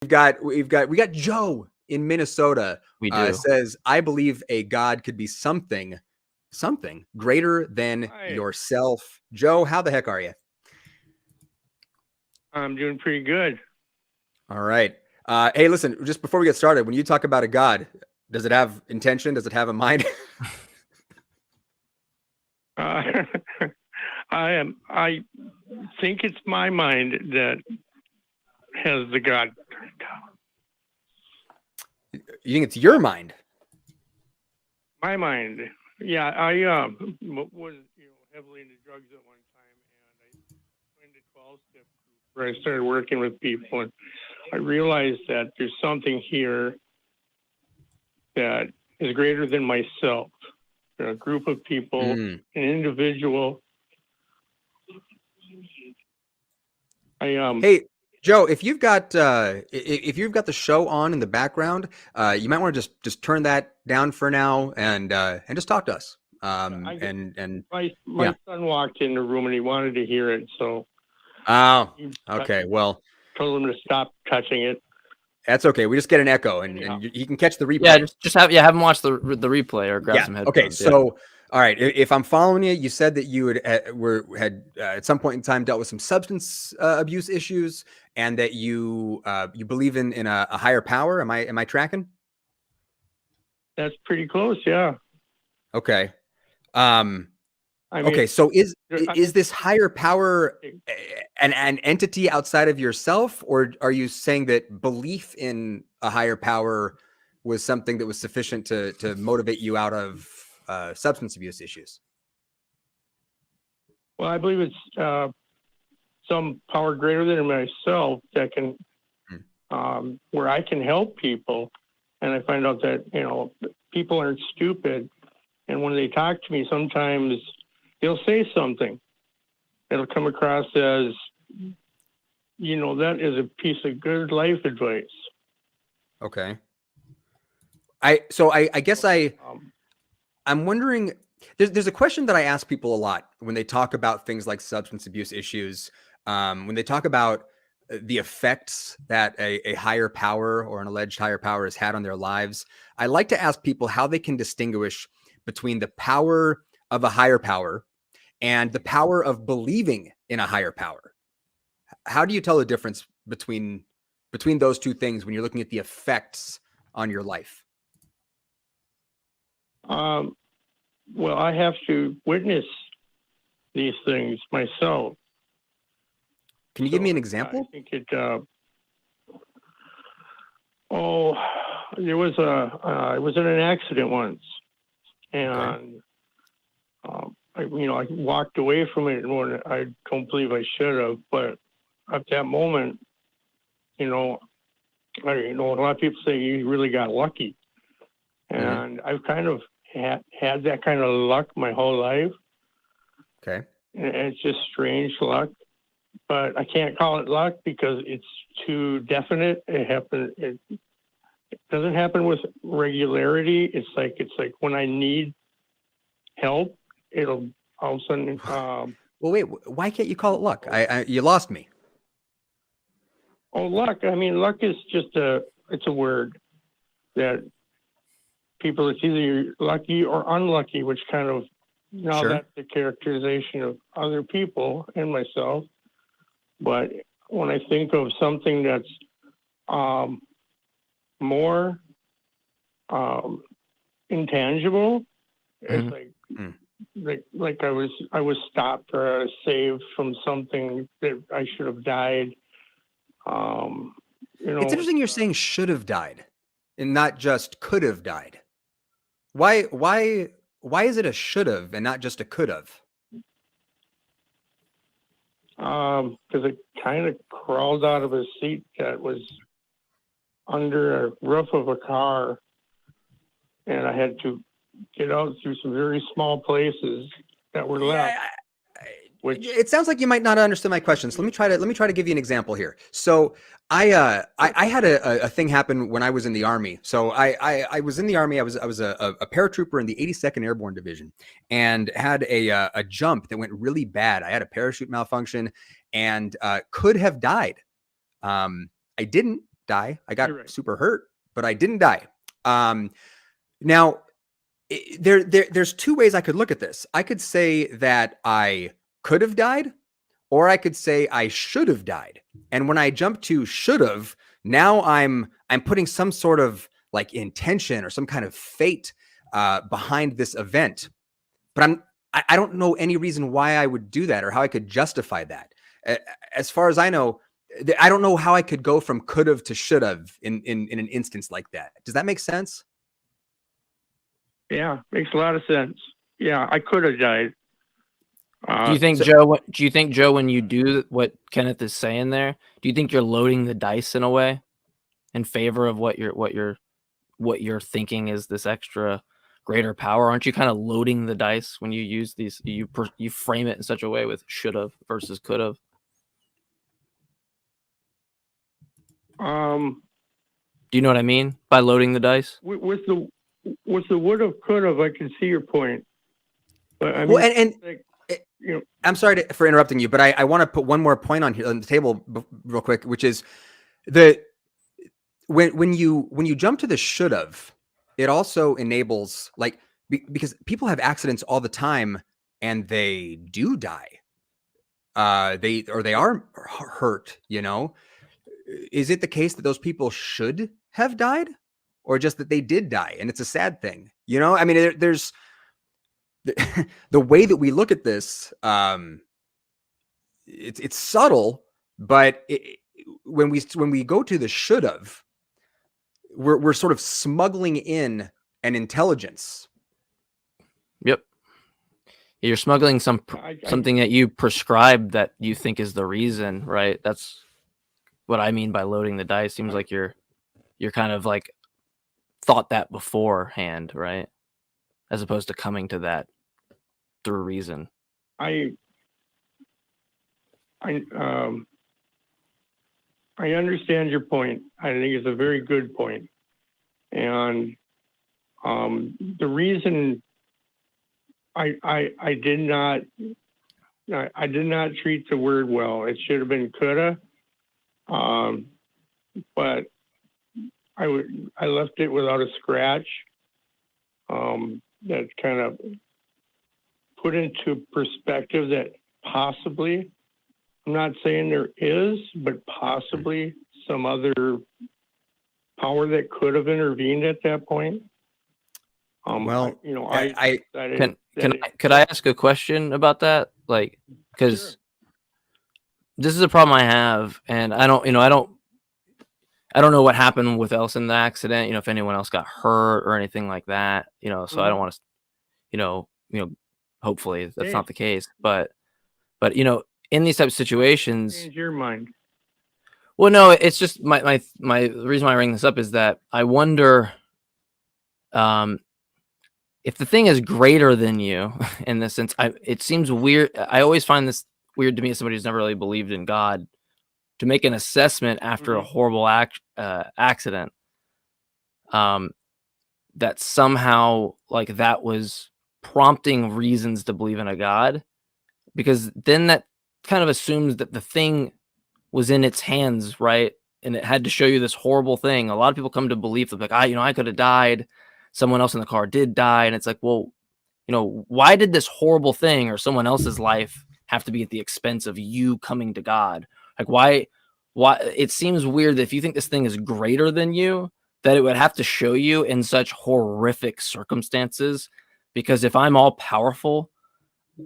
We got Joe in Minnesota. We do. Says, I believe a God could be something greater than yourself. Joe, how the heck are you? I'm doing pretty good. All right. Hey, listen, just before we get started, when you talk about a God, does it have intention? Does it have a mind? I think it's my mind that has the God. You think it's your mind? My mind. Yeah, I was heavily into drugs at one time, and I joined a 12-step group where I started working with people, and I realized that there's something here that is greater than myself. A group of people, an individual. Hey, Joe, if you've got the show on in the background, you might want to just turn that down for now and just talk to us. My son walked in the room and he wanted to hear it, so. Oh, okay. Well, told him to stop touching it. That's okay. We just get an echo, and he can catch the replay. Yeah, just have him watch the replay or grab some headphones. Okay, so all right, if I'm following you, you said that you had at some point in time dealt with some substance abuse issues, and that you believe in a higher power. Am I tracking? That's pretty close, yeah. Okay. Okay, so is this higher power an entity outside of yourself, or are you saying that belief in a higher power was something that was sufficient to motivate you out of substance abuse issues? Well, I believe it's some power greater than myself that can, where I can help people, and I find out that people aren't stupid, and when they talk to me, sometimes they'll say something that'll come across as, that is a piece of good life advice. Okay. I guess I'm wondering, there's a question that I ask people a lot when they talk about things like substance abuse issues, when they talk about the effects that a higher power or an alleged higher power has had on their lives. I like to ask people how they can distinguish between the power of a higher power and the power of believing in a higher power. How do you tell the difference between those two things when you're looking at the effects on your life? Well, I have to witness these things myself. Can you give me an example? I think I was in an accident once, and I walked away from it, and I don't believe I should have, but at that moment, a lot of people say you really got lucky, and I've kind of had that kind of luck my whole life. Okay. And it's just strange luck, but I can't call it luck because it's too definite. It doesn't happen with regularity. It's like when I need help, it'll all of a sudden. Well, wait. Why can't you call it luck? You lost me. Oh, luck. I mean, luck is just it's a word that people, it's either lucky or unlucky, which kind of, that's the characterization of other people and myself. But when I think of something that's more intangible, it's like I was stopped or saved from something that I should have died. It's interesting you're saying should have died and not just could have died. Why is it a should have and not just a could have? Because it kind of crawled out of a seat that was under a roof of a car, and I had to get out through some very small places that were left. It sounds like you might not understand my question. So let me try to give you an example here. So I had a thing happen when I was in the Army. So I was in the Army. I was a paratrooper in the 82nd Airborne Division, and had a jump that went really bad. I had a parachute malfunction and could have died. I didn't. die. I got Right. super hurt, but I didn't die. Now, there's two ways I could look at this. I could say that I could have died, or I could say I should have died. And when I jump to should have, now I'm putting some sort of like intention or some kind of fate behind this event. But I don't know any reason why I would do that or how I could justify that. As far as I know, I don't know how I could go from could have to should have in an instance like that. Does that make sense? Yeah, makes a lot of sense. Yeah, I could have died. Do you think, Joe? Do you think, Joe, when you do what Kenneth is saying there, do you think you're loading the dice in a way in favor of what you're thinking is this extra greater power? Aren't you kind of loading the dice when you use these? You frame it in such a way with should have versus could have. Do you know what I mean by loading the dice? With the would have, could have, I can see your point. But I mean, well, and like, I'm sorry for interrupting you, but I want to put one more point on here on the table real quick, which is when you jump to the should have, it also enables because people have accidents all the time and they do die. They are hurt, Is it the case that those people should have died, or just that they did die and it's a sad thing? I mean, there's the way that we look at this. It's subtle, but when we go to the should have, we're sort of smuggling in an intelligence. Yep. You're smuggling something that you prescribe that you think is the reason, right? That's what I mean by loading the dice. Seems like you're kind of like thought that beforehand, right? As opposed to coming to that through reason. I understand your point. I think it's a very good point. And the reason I did not treat the word well. It should have been coulda, but I left it without a scratch. That kind of put into perspective that possibly, I'm not saying there is, but possibly some other power that could have intervened at that point. Could I ask a question about that? Like, because Sure. This is a problem I have, and I don't know what happened with else in the accident. If anyone else got hurt or anything like that. So I don't want to, hopefully that's not the case. But in these types of situations, Change your mind. Well, no, it's just my the reason why I bring this up is that I wonder, if the thing is greater than you, in the sense, it seems weird. I always find this weird to me as somebody who's never really believed in God, to make an assessment after a horrible accident, that somehow like that was prompting reasons to believe in a God, because then that kind of assumes that the thing was in its hands, right? And it had to show you this horrible thing. A lot of people come to believe that, like, I could have died. Someone else in the car did die. And it's like, well, why did this horrible thing or someone else's life have to be at the expense of you coming to God? Like, why it seems weird that if you think this thing is greater than you, that it would have to show you in such horrific circumstances. Because if I'm all powerful,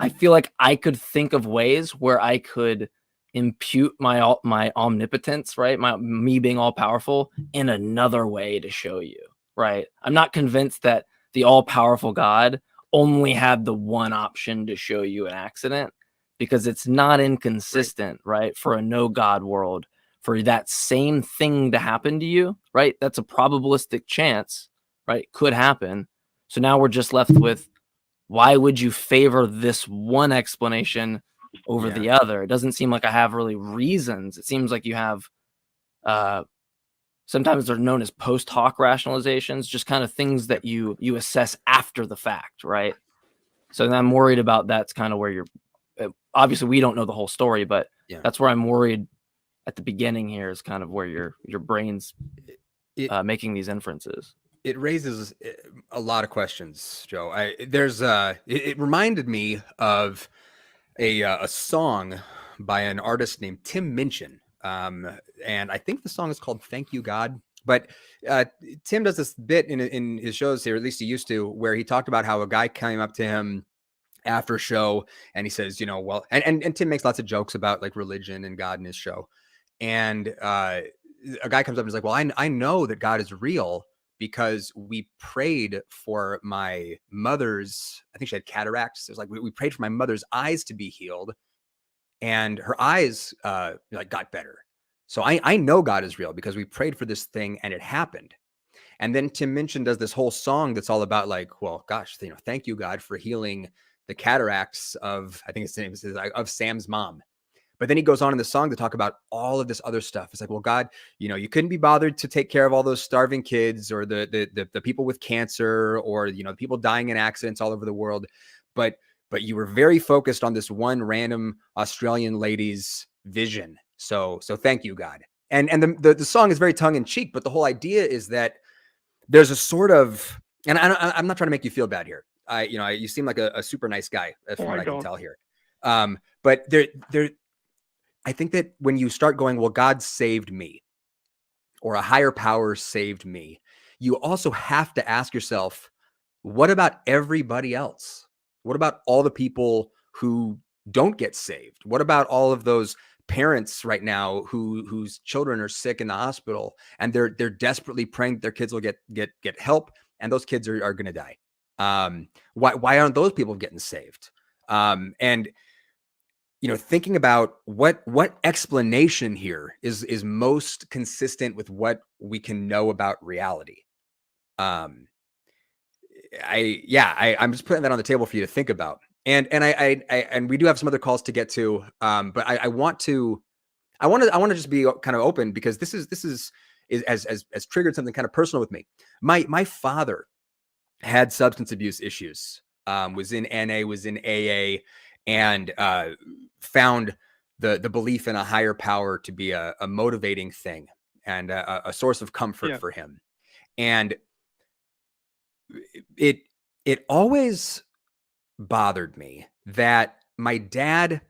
I feel like I could think of ways where I could impute my omnipotence, right? Me being all powerful in another way to show you, right? I'm not convinced that the all powerful God only had the one option to show you an accident, because it's not inconsistent, right? For a no God world, for that same thing to happen to you, right? That's a probabilistic chance, right? Could happen. So now we're just left with, why would you favor this one explanation over the other? It doesn't seem like I have really reasons. It seems like you have, sometimes they're known as post hoc rationalizations, just kind of things that you assess after the fact, right? So I'm worried about that's kind of where you're, obviously we don't know the whole story, but that's where I'm worried at the beginning here is kind of where your brain's making these inferences. It raises a lot of questions, Joe. It reminded me of a song by an artist named Tim Minchin. And I think the song is called Thank You, God. But Tim does this bit in his shows here, at least he used to, where he talked about how a guy came up to him after a show and he says, you know, well, and Tim makes lots of jokes about like religion and God in his show. And a guy comes up and is like, well, I know that God is real because we prayed for my mother's, I think she had cataracts. It was like, we prayed for my mother's eyes to be healed and her eyes like got better. So I know God is real because we prayed for this thing and it happened. And then Tim Minchin does this whole song that's all about like, well, gosh, you know, thank you, God, for healing the cataracts of, I think his name is of Sam's mom. But then he goes on in the song to talk about all of this other stuff. It's like, well, God, you know, you couldn't be bothered to take care of all those starving kids or the people with cancer or, you know, the people dying in accidents all over the world. But you were very focused on this one random Australian lady's vision. So thank you, God. And the song is very tongue in cheek, but the whole idea is that there's a sort of, and I'm not trying to make you feel bad here. You seem like a super nice guy from what I can tell here. But I think that when you start going, well, God saved me or a higher power saved me, you also have to ask yourself, what about everybody else? What about all the people who don't get saved? What about all of those parents right now whose children are sick in the hospital and they're desperately praying that their kids will get help and those kids are going to die? Why aren't those people getting saved? And you know, thinking about what explanation here is most consistent with what we can know about reality. I'm just putting that on the table for you to think about. And we do have some other calls to get to. But I want to just be kind of open because this has triggered something kind of personal with me. My father had substance abuse issues, was in NA, was in AA, and found the belief in a higher power to be a motivating thing and a source of comfort for him. And it always bothered me that my dad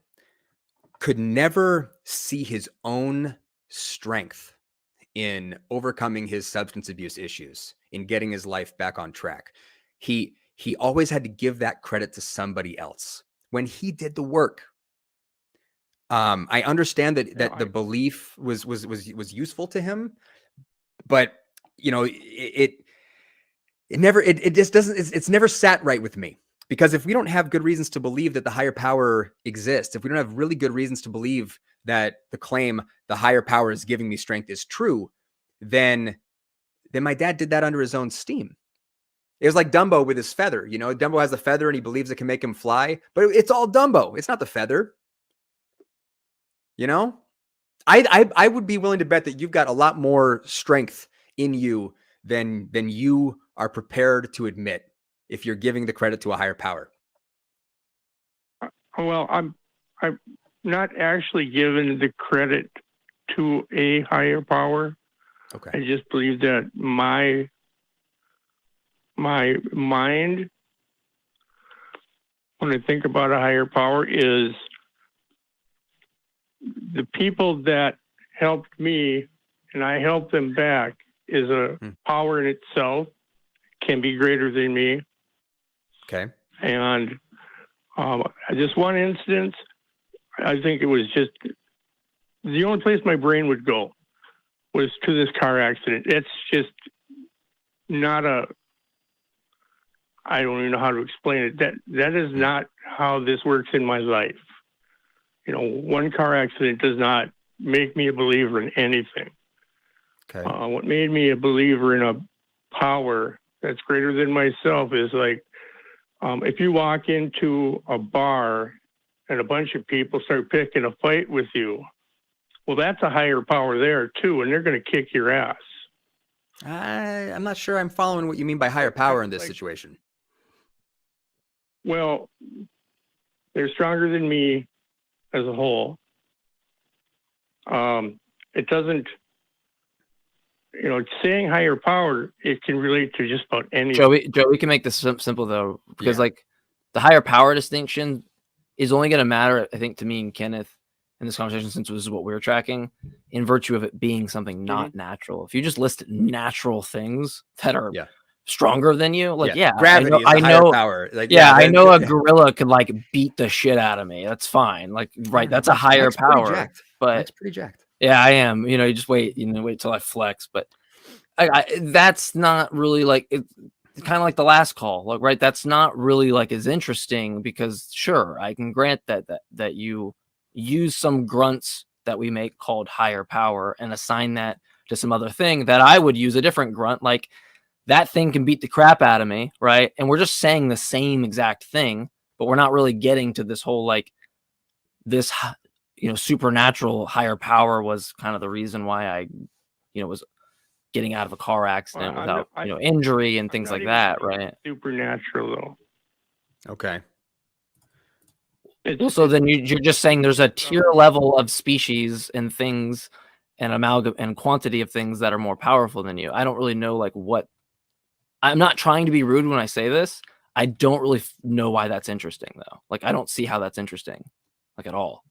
could never see his own strength in overcoming his substance abuse issues, in getting his life back on track. He always had to give that credit to somebody else when he did the work. I understand that the belief was useful to him, but you know, it just doesn't, it's never sat right with me. Because if we don't have good reasons to believe that the higher power exists, if we don't have really good reasons to believe that the claim the higher power is giving me strength is true, then my dad did that under his own steam. It was like Dumbo with his feather. You know, Dumbo has the feather and he believes it can make him fly, but it's all Dumbo. It's not the feather. You know, I would be willing to bet that you've got a lot more strength in you than you are prepared to admit if you're giving the credit to a higher power. Well, I'm not actually giving the credit to a higher power. Okay. I just believe that my mind, when I think about a higher power, is the people that helped me and I helped them back is a power in itself, can be greater than me. Okay. And just one instance, I think it was just the only place my brain would go was to this car accident. It's just not I don't even know how to explain it. That is not how this works in my life. You know, one car accident does not make me a believer in anything. Okay. What made me a believer in a power that's greater than myself is like, if you walk into a bar and a bunch of people start picking a fight with you, well, that's a higher power there too, and they're going to kick your ass. I'm not sure I'm following what you mean by higher power in this situation. Well, they're stronger than me as a whole. it doesn't, saying higher power, it can relate to just about anything. Joe, we can make this simple though, because like the higher power distinction is only going to matter, I think, to me and Kenneth in this conversation, since this is what we're tracking, in virtue of it being something not natural. If you just list natural things that are stronger than you, like gravity is the higher power. Like, I know a gorilla could like beat the shit out of me. That's fine. Like, right, that's a higher power. But it's pretty jacked. Yeah, I am. You just wait. Wait till I flex. But that's not really like it's kind of like the last call. Like, right, that's not really like as interesting, because sure, I can grant that you use some grunts that we make called higher power and assign that to some other thing that I would use a different grunt. Like, that thing can beat the crap out of me, right? And we're just saying the same exact thing, but we're not really getting to this whole like this supernatural higher power was kind of the reason why I was getting out of a car accident without injury and things like that, right? Supernatural though. Okay. Well, so then you're just saying there's a tier level of species and things and amalgam and quantity of things that are more powerful than you. I don't really know like what. I'm not trying to be rude when I say this. I don't really know why that's interesting though. Like, I don't see how that's interesting, like, at all.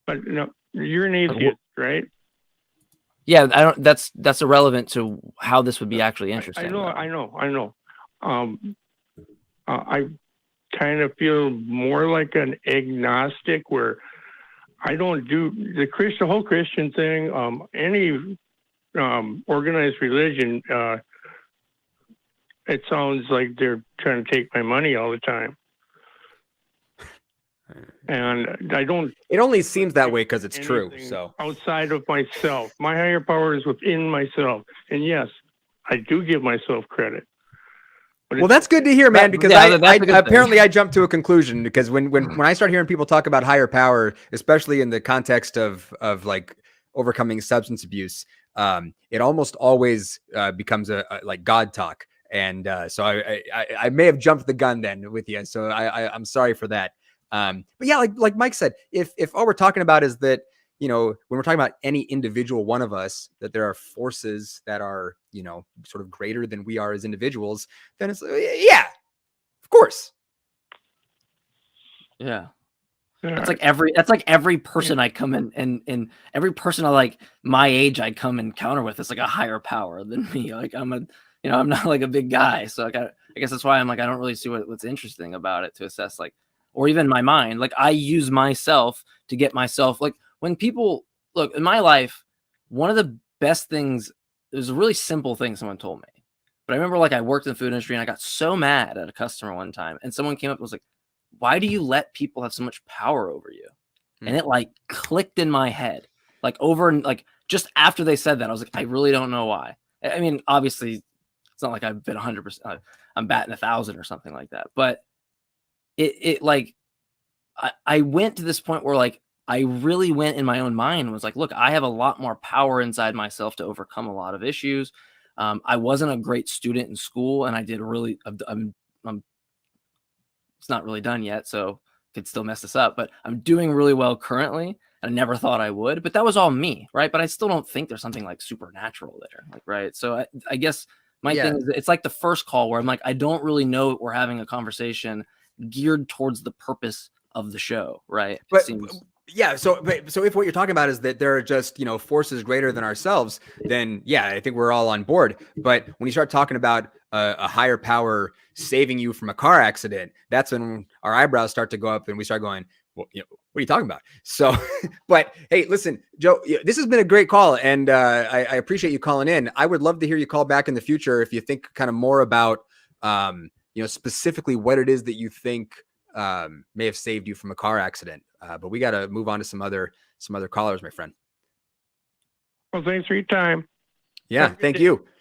But you're an atheist, right? Yeah, I don't. That's irrelevant to how this would be actually interesting. I know. I kind of feel more like an agnostic, where I don't do the whole Christian thing. Any organized religion, it sounds like they're trying to take my money all the time. And I don't. It only seems that way because it's true. So outside of myself, my higher power is within myself, and yes, I do give myself credit. Well, that's good to hear, man, because apparently I jumped to a conclusion, because when I start hearing people talk about higher power, especially in the context of like overcoming substance abuse, it almost always becomes a like God talk. And so I may have jumped the gun then with you. So I'm sorry for that. But yeah, like Mike said, if all we're talking about is that, when we're talking about any individual one of us, that there are forces that are, sort of greater than we are as individuals, then it's, yeah, of course. Yeah. That's like every person I come in and every person I like my age I come encounter with is like a higher power than me. Like, I'm not like a big guy. So like, I guess that's why I'm like, I don't really see what's interesting about it to assess, like, or even my mind. Like, I use myself to get myself, like, when people look in my life, one of the best things, it was a really simple thing someone told me, but I remember like I worked in the food industry and I got so mad at a customer one time, and someone came up and was like, why do you let people have so much power over you? And it like clicked in my head, like over and like just after they said that, I was like, I really don't know why. I mean, obviously it's not like I've been 100%, I'm batting 1,000 or something like that. But it like, I went to this point where like, I really went in my own mind and was like, look, I have a lot more power inside myself to overcome a lot of issues. I wasn't a great student in school, and I did really, it's not really done yet, so could still mess this up, but I'm doing really well currently. I never thought I would, but that was all me, right? But I still don't think there's something like supernatural there, like, right? So I guess my thing is, it's like the first call where I'm like, I don't really know we're having a conversation geared towards the purpose of the show, right? But yeah, so if what you're talking about is that there are just, forces greater than ourselves, then yeah, I think we're all on board. But when you start talking about a higher power saving you from a car accident, that's when our eyebrows start to go up and we start going, well, what are you talking about? So, but hey, listen, Joe, this has been a great call, and I appreciate you calling in. I would love to hear you call back in the future if you think kind of more about, specifically what it is that you think may have saved you from a car accident. But we got to move on to some other callers, my friend. Well, thanks for your time. Yeah, thank you.